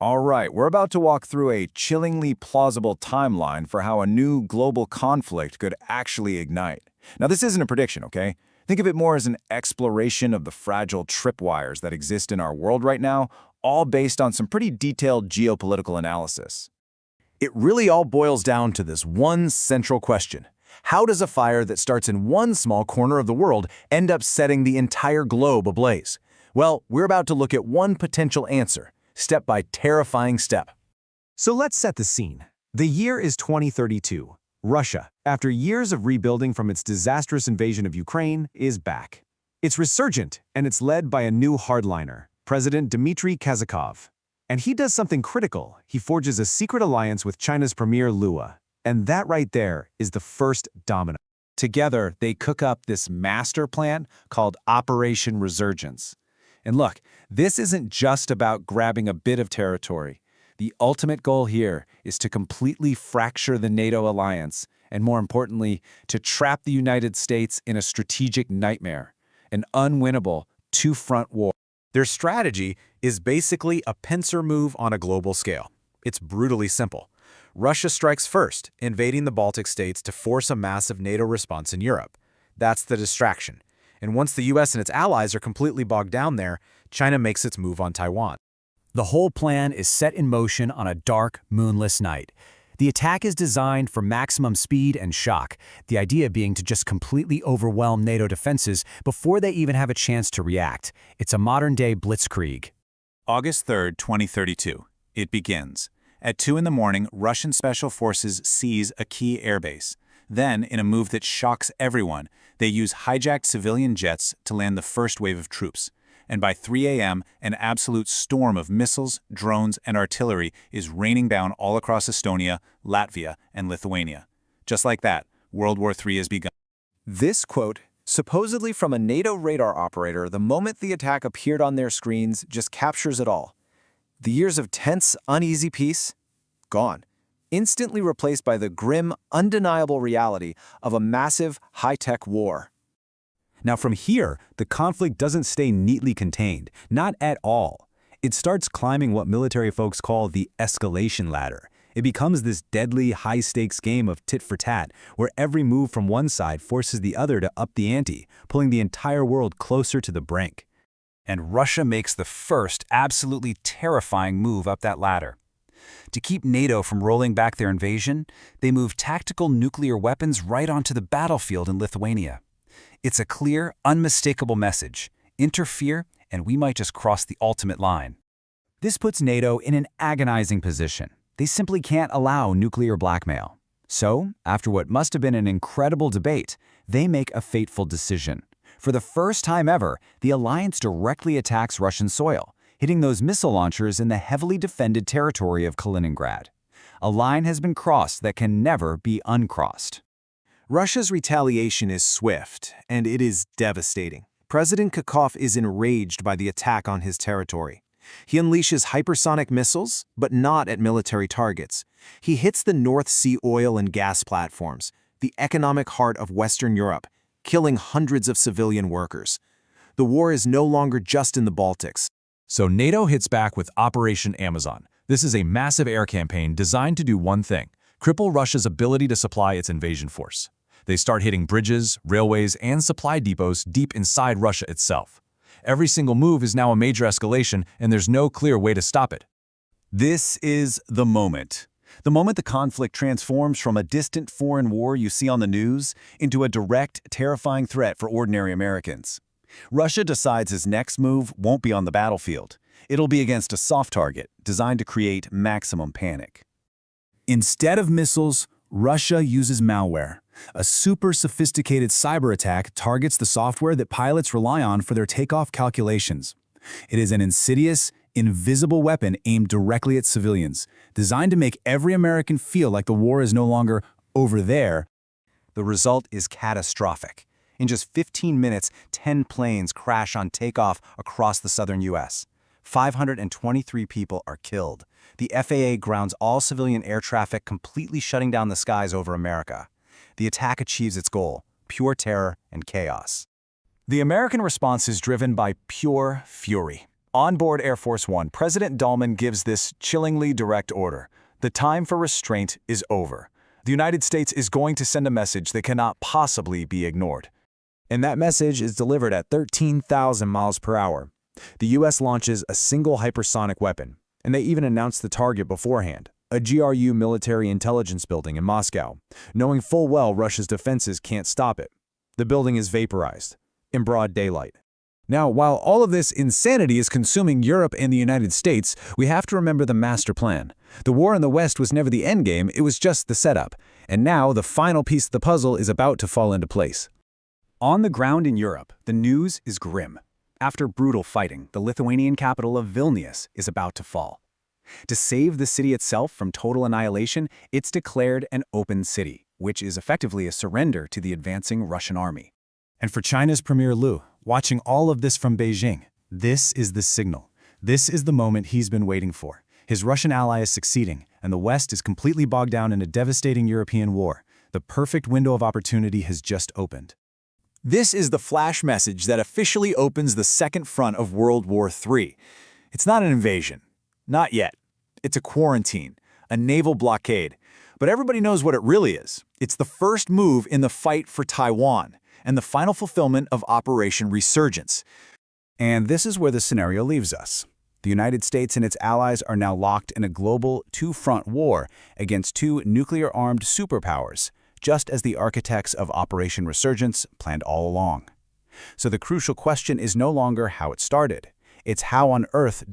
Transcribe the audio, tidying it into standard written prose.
All right, we're about to walk through a chillingly plausible timeline for how a new global conflict could actually ignite. Now, this isn't a prediction, okay? Think of it more as an exploration of the fragile tripwires that exist in our world right now, all based on some pretty detailed geopolitical analysis. It really all boils down to this one central question. How does a fire that starts in one small corner of the world end up setting the entire globe ablaze? Well, we're about to look at one potential answer, step by terrifying step. So let's set the scene. The year is 2032. Russia, after years of rebuilding from its disastrous invasion of Ukraine, is back. It's resurgent, and it's led by a new hardliner, President Dmitry Kazakov. And he does something critical. He forges a secret alliance with China's premier Lua. And that right there is the first domino. Together, they cook up this master plan called Operation Resurgence. And look, this isn't just about grabbing a bit of territory. The ultimate goal here is to completely fracture the NATO alliance, and more importantly, to trap the United States in a strategic nightmare, an unwinnable two-front war. Their strategy is basically a pincer move on a global scale. It's brutally simple. Russia strikes first, invading the Baltic states to force a massive NATO response in Europe. That's the distraction. And once the US and its allies are completely bogged down there, China makes its move on Taiwan. The whole plan is set in motion on a dark, moonless night. The attack is designed for maximum speed and shock, the idea being to just completely overwhelm NATO defenses before they even have a chance to react. It's a modern-day blitzkrieg. August 3, 2032. It begins. At 2 in the morning, Russian special forces seize a key airbase. Then, in a move that shocks everyone, they use hijacked civilian jets to land the first wave of troops. And by 3 a.m., an absolute storm of missiles, drones, and artillery is raining down all across Estonia, Latvia, and Lithuania. Just like that, World War III has begun. This quote, supposedly from a NATO radar operator the moment the attack appeared on their screens, just captures it all. The years of tense, uneasy peace? Gone. Instantly replaced by the grim, undeniable reality of a massive, high-tech war. Now from here, the conflict doesn't stay neatly contained, not at all. It starts climbing what military folks call the escalation ladder. It becomes this deadly, high-stakes game of tit-for-tat, where every move from one side forces the other to up the ante, pulling the entire world closer to the brink. And Russia makes the first absolutely terrifying move up that ladder. To keep NATO from rolling back their invasion, they move tactical nuclear weapons right onto the battlefield in Lithuania. It's a clear, unmistakable message. Interfere, and we might just cross the ultimate line. This puts NATO in an agonizing position. They simply can't allow nuclear blackmail. So, after what must have been an incredible debate, they make a fateful decision. For the first time ever, the alliance directly attacks Russian soil, hitting those missile launchers in the heavily defended territory of Kaliningrad. A line has been crossed that can never be uncrossed. Russia's retaliation is swift, and it is devastating. President Kazakov is enraged by the attack on his territory. He unleashes hypersonic missiles, but not at military targets. He hits the North Sea oil and gas platforms, the economic heart of Western Europe, killing hundreds of civilian workers. The war is no longer just in the Baltics. So NATO hits back with Operation Amazon. This is a massive air campaign designed to do one thing: cripple Russia's ability to supply its invasion force. They start hitting bridges, railways, and supply depots deep inside Russia itself. Every single move is now a major escalation, and there's no clear way to stop it. This is the moment. The moment the conflict transforms from a distant foreign war you see on the news into a direct, terrifying threat for ordinary Americans. Russia decides its next move won't be on the battlefield. It'll be against a soft target designed to create maximum panic. Instead of missiles, Russia uses malware. A super sophisticated cyber attack targets the software that pilots rely on for their takeoff calculations. It is an insidious, invisible weapon aimed directly at civilians, designed to make every American feel like the war is no longer over there. The result is catastrophic. In just 15 minutes, 10 planes crash on takeoff across the southern U.S. 523 people are killed. The FAA grounds all civilian air traffic, completely shutting down the skies over America. The attack achieves its goal: pure terror and chaos. The American response is driven by pure fury. On board Air Force One, President Dahlman gives this chillingly direct order. The time for restraint is over. The United States is going to send a message that cannot possibly be ignored. And that message is delivered at 13,000 miles per hour. The U.S. launches a single hypersonic weapon, and they even announced the target beforehand, a GRU military intelligence building in Moscow, knowing full well Russia's defenses can't stop it. The building is vaporized, in broad daylight. Now, while all of this insanity is consuming Europe and the United States, we have to remember the master plan. The war in the West was never the endgame, it was just the setup. And now the final piece of the puzzle is about to fall into place. On the ground in Europe, the news is grim. After brutal fighting, the Lithuanian capital of Vilnius is about to fall. To save the city itself from total annihilation, it's declared an open city, which is effectively a surrender to the advancing Russian army. And for China's Premier Liu, watching all of this from Beijing, this is the signal. This is the moment he's been waiting for. His Russian ally is succeeding, and the West is completely bogged down in a devastating European war. The perfect window of opportunity has just opened. This is the flash message that officially opens the second front of World War III. It's not an invasion. Not yet. It's a quarantine, a naval blockade. But everybody knows what it really is. It's the first move in the fight for Taiwan, and the final fulfillment of Operation Resurgence. And this is where the scenario leaves us. The United States and its allies are now locked in a global two-front war against two nuclear-armed superpowers, just as the architects of Operation Resurgence planned all along. So the crucial question is no longer how it started. It's how on earth